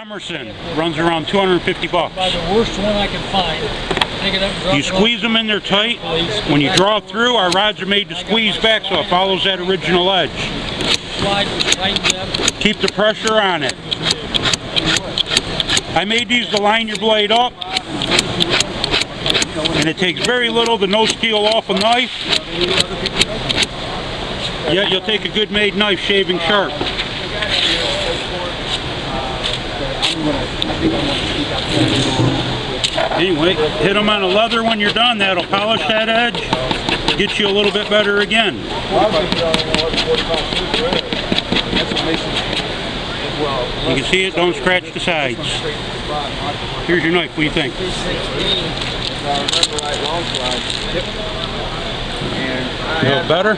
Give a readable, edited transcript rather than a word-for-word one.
Emerson runs around 250 bucks. Buy the worst one I can find. Pick it up and drop You squeeze them in there tight. When you draw through, our rods are made to squeeze back so it follows that original edge. Slide, tighten up. Keep the pressure on it. I made these to line your blade up, and it takes very little to no steel off a knife. Yet you'll take a good made knife shaving sharp. Anyway, hit them on a leather when you're done. That'll polish that edge, get you a little bit better again. You can see it, don't scratch the sides. Here's your knife, what do you think? Feel better?